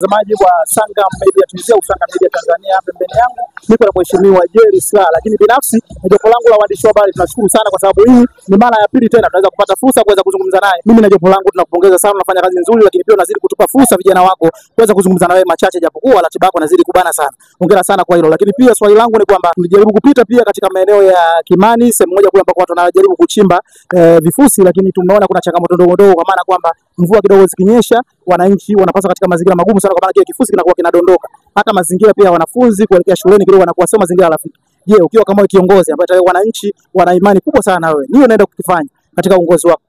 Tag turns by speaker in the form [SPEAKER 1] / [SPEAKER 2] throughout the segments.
[SPEAKER 1] Mtazamaji wa Sangam Media Tunisia, Sangam Media Tanzania, pembeni yangu niko na mheshimiwa Jerry Slaa. Lakini binafsi na jopo langu la waandishi wa habari tunashukuru sana kwa sababu hii ni mara ya pili tena tunaweza kupata fursa kuweza kuzungumza naye. Mimi na jopo langu tunakupongeza sana, unafanya kazi nzuri, lakini pia unazidi kutupa fursa vijana wako kuweza kuzungumza na wewe machache, japokuwa ratiba yako inazidi kubana sana. Hongera sana kwa hilo. Lakini pia swali langu ni kwamba tulijaribu kupita pia katika maeneo ya Kimani, sehemu moja kule ambako watu wanajaribu kuchimba vifusi, lakini tumeona kuna changamoto ndogo ndogo, kwa maana kwamba mvua kidogo zikinyesha wananchi wanapaswa katika mazingira magumu sana, kwa maana kile kifusi kinakuwa kinadondoka. Hata mazingira pia wanafunzi kuelekea shuleni kidogo wanakuwa sio mazingira rafiki. Je, ukiwa kama kiongozi ambaye wananchi wana imani kubwa sana na wewe, nini unaenda kukifanya katika uongozi wako?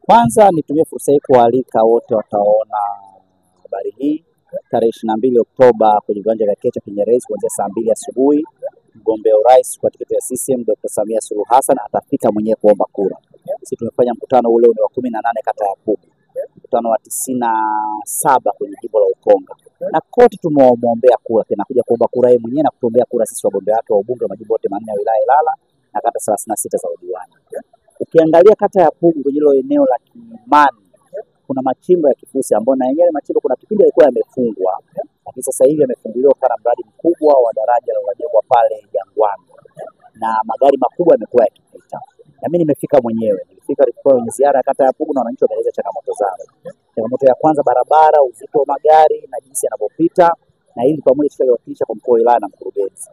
[SPEAKER 2] Kwanza nitumie fursa hii kualika wote wataona habari hii tarehe 22 Oktoba kwenye viwanja vya Kecha Kinyerezi kuanzia saa 2 asubuhi. Mgombea urais kwa tiketi ya CCM Dr. Samia Suluhu Hassan atafika mwenyewe kuomba kura. Sisi tumefanya mkutano ule ni wa 18 kata ya Pugu, mkutano wa 97 kwenye jimbo la Ukonga, na kote tumemwombea kura. Tunakuja kuomba kura yeye mwenyewe na kutuombea kura sisi wagombea wake wa ubunge wa majimbo yote 4 ya wilaya Ilala na kata 36 za udiwani. Ukiangalia kata ya Pugu kwenye hilo eneo la Kimani kuna machimbo ya kifusi ambayo na yenyewe machimbo kuna kipindi yalikuwa yamefungwa, lakini sasa hivi yamefunguliwa kwa mradi mkubwa wa daraja lililojengwa pale Jangwani na magari makubwa yamekuwa yakipita. Na mimi nimefika mwenyewe, nilifika kwenye ziara ya kata ya Pugu na wananchi wameeleza changamoto zao. Changamoto ya kwanza barabara, uzito wa magari na jinsi yanavyopita, na hili pamoja tutaliwakilisha kwa mkuu wa wilaya na mkurugenzi.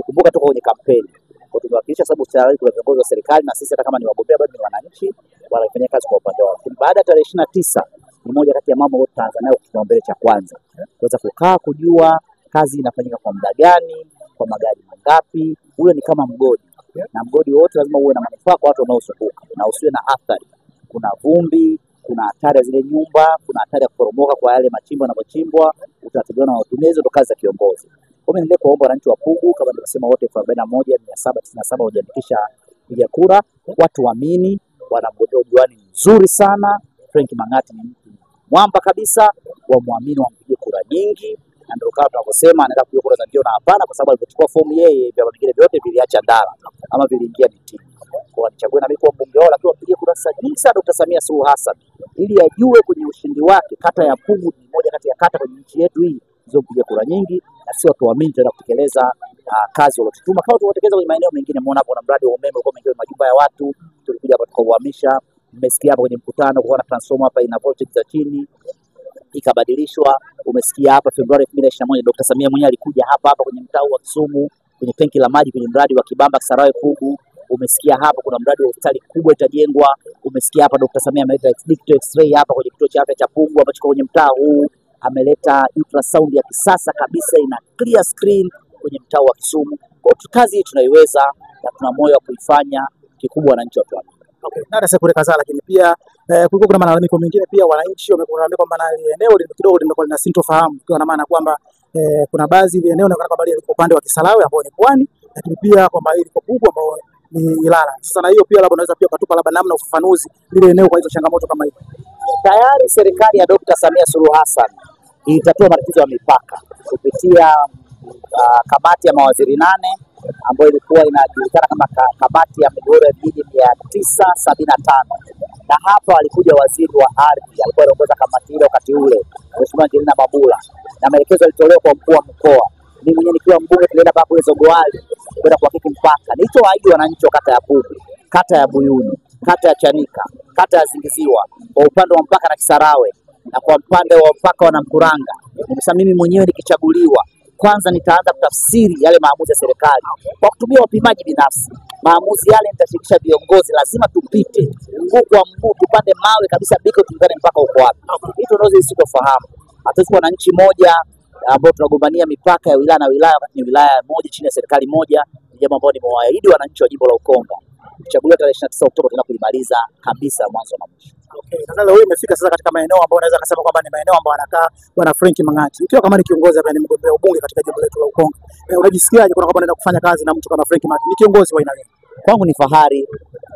[SPEAKER 2] Kumbuka tuko kwenye kampeni. Kwa tumewakilisha sababu tayari kuna viongozi wa serikali na sisi hata kama ni wagombea bado ni wananchi wanafanya kazi kwa upande wao. Baada ya tarehe 29 ni moja kati ya mambo yote Tanzania kipaumbele cha kwanza. Kuweza kukaa kujua kazi inafanyika kwa muda gani, kwa magari mangapi. Ule ni kama mgodi. Na mgodi wote lazima uwe na manufaa kwa watu wanaozunguka na usiwe na athari. Kuna vumbi, kuna hatari ya zile nyumba, kuna hatari ya kuporomoka kwa yale machimbo yanapochimbwa, utaratibu na watumizi ndo kazi za kiongozi. Kwa mimi niende kuomba wananchi wa Pugu kama nimesema wote 41797 wajiandikisha kupiga kura, watu waamini wana mgombea diwani nzuri sana. Frank Mangati ni mtu mwamba kabisa, wamwamini wampige kura nyingi, na ndio kama tunavyosema anaenda kupiga kura za ndio na hapana, kwa sababu alipochukua fomu yeye vyama vingine vyote viliacha ndala ama viliingia mitini. Kwa nichague na mimi kwa mbunge wao, lakini wapige kura nyingi sana Dr. Samia Suluhu Hassan ili ajue kwenye ushindi wake kata ya Pugu ni moja kati ya kata kwenye nchi yetu hii zilizopiga kura nyingi, na sio tuamini tena kutekeleza kazi walotutuma kama tunatekeleza kwenye maeneo mengine. Muona hapo na mradi wa umeme uko mengi majumba ya watu tulikuja hapa tukauhamisha. Mmesikia hapo kwenye mkutano kwa na transformer hapa ina voltage za chini ikabadilishwa. Umesikia hapa Februari 2021 Dr. Samia mwenyewe alikuja hapa kwenye mtaa wa Kisumu kwenye tenki la maji kwenye mradi wa Kibamba Kisarawe Pugu. Umesikia hapa kuna mradi wa hospitali kubwa itajengwa. Umesikia hapa Dr. Samia ameleta digital x-ray hapa kwenye kituo cha afya cha Pugu ambacho kwenye mtaa huu. Ameleta ultrasound ya kisasa kabisa ina clear screen kwenye mtaa wa Kisumu. Kwa kazi hii tunaiweza na tuna moyo wa kuifanya, kikubwa wananchi watu wangu.
[SPEAKER 1] Okay, nada sekure kadhaa, lakini pia kulikuwa kuna malalamiko mengine pia wananchi wamekulalamika kwamba na eneo kidogo limekuwa lina sintofahamu, kwa maana kwamba kuna baadhi ya eneo na kwamba liko upande wa Kisarawe ambao ni Pwani, lakini pia kwamba liko Pugu ambao ni Ilala. Sasa na hiyo pia labda unaweza pia kutupa labda namna ufafanuzi lile eneo kwa hizo changamoto kama hizo.
[SPEAKER 2] Tayari serikali ya Dr. Samia Suluhu Hassan ilitatua matatizo ya mipaka kupitia kamati ya mawaziri 8 ambayo ilikuwa inajulikana kama kamati ya migogoro ya vijiji 975, na hapa alikuja waziri wa ardhi alikuwa anaongoza kamati ile wakati ule, Mheshimiwa Angelina Mabula, na maelekezo yalitolewa kwa mkuu wa mkoa. Mimi mwenyewe nikiwa mbunge tulienda Babu Ezogwali kwenda kuhakiki mpaka. Nilichowaahidi wananchi wa kata ya Pugu, kata ya Buyuni, kata ya Chanika, kata ya Zingiziwa kwa upande wa mpaka na Kisarawe na kwa upande wa mpaka wa Namkuranga, nimesema mimi mwenyewe nikichaguliwa kwanza nitaanza kutafsiri yale maamuzi ya serikali kwa kutumia wapimaji binafsi. Maamuzi yale nitashirikisha viongozi, lazima tupite mguu kwa mguu, tupande mawe kabisa biko tuungane mpaka uko wapi. Hicho ndio sitofahamu. Hatuwezi kuwa na nchi moja ambao tunagombania mipaka ya wilaya na wilaya ni wilaya moja chini ya serikali moja. Ni jambo ambalo nimewaahidi wananchi wa jimbo la Ukonga. Kuchaguliwa tarehe 29 Oktoba tunaenda kulimaliza kabisa mwanzo na mwisho.
[SPEAKER 1] Okay, sasa leo imefika sasa katika maeneo ambayo unaweza kusema kwamba ni maeneo ambayo anakaa bwana Frank Mangati. Ikiwa kama ni kiongozi ambaye ni mgombea ubunge katika jimbo letu la Ukonga, unajisikiaje kwa kwamba unaenda kufanya kazi na mtu kama Frank Mangati? Ni kiongozi wa aina gani?
[SPEAKER 2] Kwangu ni fahari,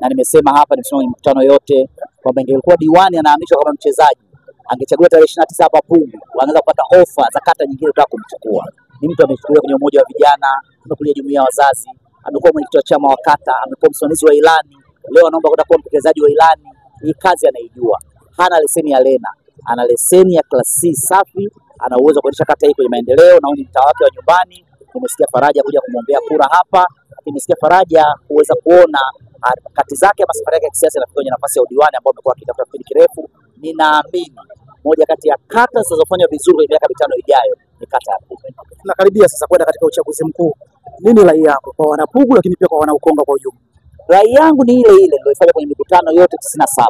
[SPEAKER 2] na nimesema hapa kwenye mkutano yote kwamba ingekuwa diwani anahamishwa kama mchezaji, angechaguliwa tarehe 29 hapa Pugu, wanaweza kupata ofa za kata nyingine kutaka kumchukua. Ni mtu amechukuliwa kwenye umoja wa vijana, amekuja jumuiya ya wazazi, amekuwa mwenyekiti wa chama wa kata, amekuwa msimamizi wa ilani, leo anaomba kwenda kuwa mtekelezaji wa ilani. Hii kazi anaijua. Hana leseni ya Lena, ana leseni ya Class C safi ana uwezo wa kuendesha kata hii kwenye maendeleo, na ni mtaa wake wa nyumbani. Nimesikia faraja kuja kumwombea kura hapa, nimesikia faraja kuweza kuona harakati zake ama safari yake ya kisiasa inafika kwenye nafasi ya udiwani ambao amekuwa akitafuta kipindi kirefu. Ninaamini moja kati ya kata zinazofanya vizuri kwenye miaka 5 ijayo ni kata ya Pugu.
[SPEAKER 1] Tunakaribia sasa kwenda katika uchaguzi mkuu. Nini rai yako kwa wana Pugu lakini pia kwa wana Ukonga kwa ujumla?
[SPEAKER 2] Rai yangu ni ile ile niliyofanya kwenye mikutano yote 97.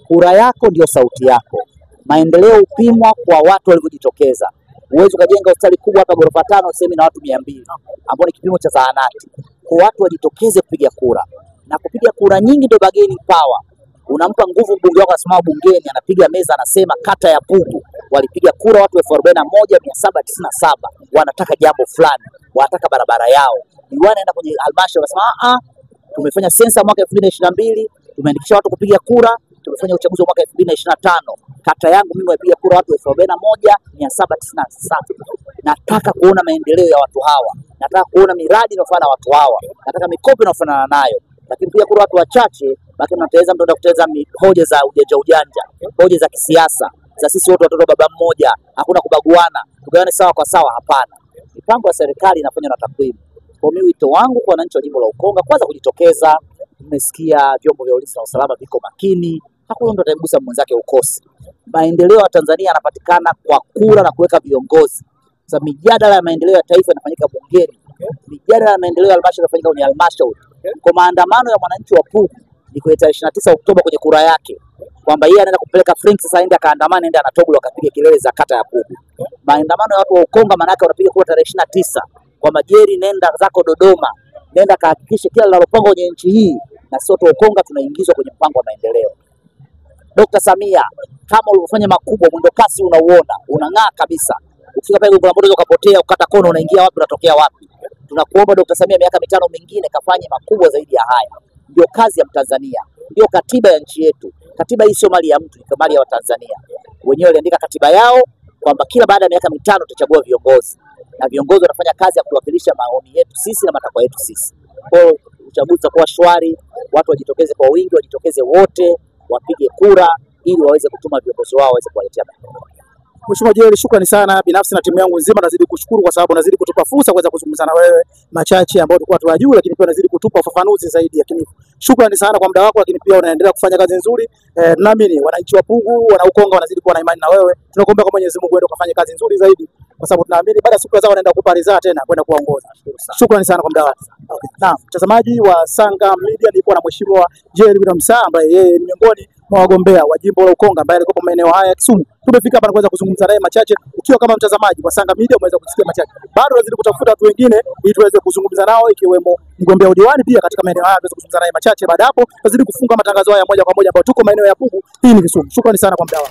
[SPEAKER 2] Kura yako ndio sauti yako. Maendeleo upimwa kwa watu walivyojitokeza. Uwezo ukajenga hospitali kubwa hapa ghorofa 5 sehemu na watu 200 ambao ni kipimo cha zahanati. Kwa watu wajitokeze kupiga kura. Na kupiga kura nyingi ndio bargaining power. Unampa nguvu mbunge wako asimama bungeni, anapiga meza, anasema kata ya Pugu walipiga kura watu 41,797 wanataka jambo fulani, wanataka barabara yao. Diwani anaenda kwenye halmashauri anasema tumefanya sensa mwaka 2022, tumeandikisha watu kupiga kura, tumefanya uchaguzi wa mwaka 2025. Kata yangu mimi wapiga kura watu 41,797. Nataka kuona maendeleo ya watu hawa. Nataka kuona miradi inayofanana na watu hawa. Nataka mikopo inayofanana nayo. Lakini pia kura watu wachache, lakini mtaweza mtaenda kuteza hoja za ujanja, hoja za kisiasa, za sisi wote watoto baba mmoja, hakuna kubaguana, tugawane sawa kwa sawa. Hapana. Mipango ya serikali inafanywa na takwimu. Kwa mimi wito wangu kwa wananchi wa jimbo la Ukonga kwanza kujitokeza. Mmesikia vyombo vya ulinzi na usalama viko makini. Hakuna mtu atamgusa mwenzake ukosi. Maendeleo ya Tanzania yanapatikana kwa kura na kuweka viongozi. Sasa mijadala ya maendeleo ya taifa inafanyika bungeni. Mijadala ya maendeleo ya halmashauri inafanyika kwenye halmashauri. Kwa maandamano ya mwananchi wa Pugu ni kwa 29 Oktoba kwenye kura yake. Kwamba yeye anaenda kupeleka Frank sasa aende akaandamane, aende Anatoglo akapiga kelele za kata ya Pugu. Maandamano ya watu wa Ukonga maana yake wanapiga kura tarehe 29. Kwamba Jerry nenda zako Dodoma. Nenda kahakikishe kila linalopangwa kwenye nchi hii na sote Ukonga tunaingizwa kwenye mpango wa maendeleo. Dr. Samia kama ulivyofanya makubwa, mwendo kasi unauona, unang'aa kabisa. Ukifika pale Gongo la Mboto ukapotea, ukata kona, unaingia wapi unatokea wapi? Tunakuomba Dr. Samia miaka 5 mingine kafanye makubwa zaidi ya haya. Ndio kazi ya Mtanzania, ndio katiba ya nchi yetu. Katiba hii sio mali ya mtu, ni mali ya Watanzania. Wenyewe waliandika katiba yao kwamba kila baada ya miaka 5 tutachagua viongozi. Na viongozi wanafanya kazi ya kuwakilisha maoni yetu sisi na matakwa yetu sisi. Kwa hiyo uchaguzi utakuwa shwari, watu wajitokeze kwa wingi, wajitokeze wote, wapige kura ili waweze kutuma viongozi wao waweze kuwaletea maendeleo.
[SPEAKER 1] Mheshimiwa Jerry, shukrani sana. Binafsi na timu yangu nzima nazidi kushukuru kwa sababu nazidi kutupa fursa kuweza kuzungumza na wewe machache ambayo tulikuwa tunajua, lakini pia nazidi kutupa ufafanuzi zaidi. Lakini shukrani sana kwa muda wako, lakini pia unaendelea kufanya kazi nzuri. Naamini wananchi wa Pugu, wana Ukonga wanazidi kuwa na imani na wewe. Tunakuomba kwa Mwenyezi Mungu uende ukafanye kazi nzuri zaidi, kwa sababu tunaamini baada ya siku zao wanaenda kukupa ridhaa tena kwenda kuongoza. Shukrani sana kwa muda wako. Okay. Naam, mtazamaji wa Sanga Media, nilikuwa na Mheshimiwa Jerry Msaa ambaye yeye ni miongoni mwa wagombea wa jimbo la Ukonga ambaye alikuwa maeneo haya ya Kisumu. Tumefika hapa na kuweza kuzungumza naye machache. Ukiwa kama mtazamaji wa Sanga Media umeweza kusikia machache. Bado tunazidi kutafuta watu wengine ili tuweze kuzungumza nao, ikiwemo mgombea udiwani pia katika maeneo haya, tuweze kuzungumza naye machache. Baada hapo tunazidi kufunga matangazo haya moja kwa moja ambayo tuko maeneo ya Pugu. Hii ni Kisumu. Shukrani sana kwa muda wako.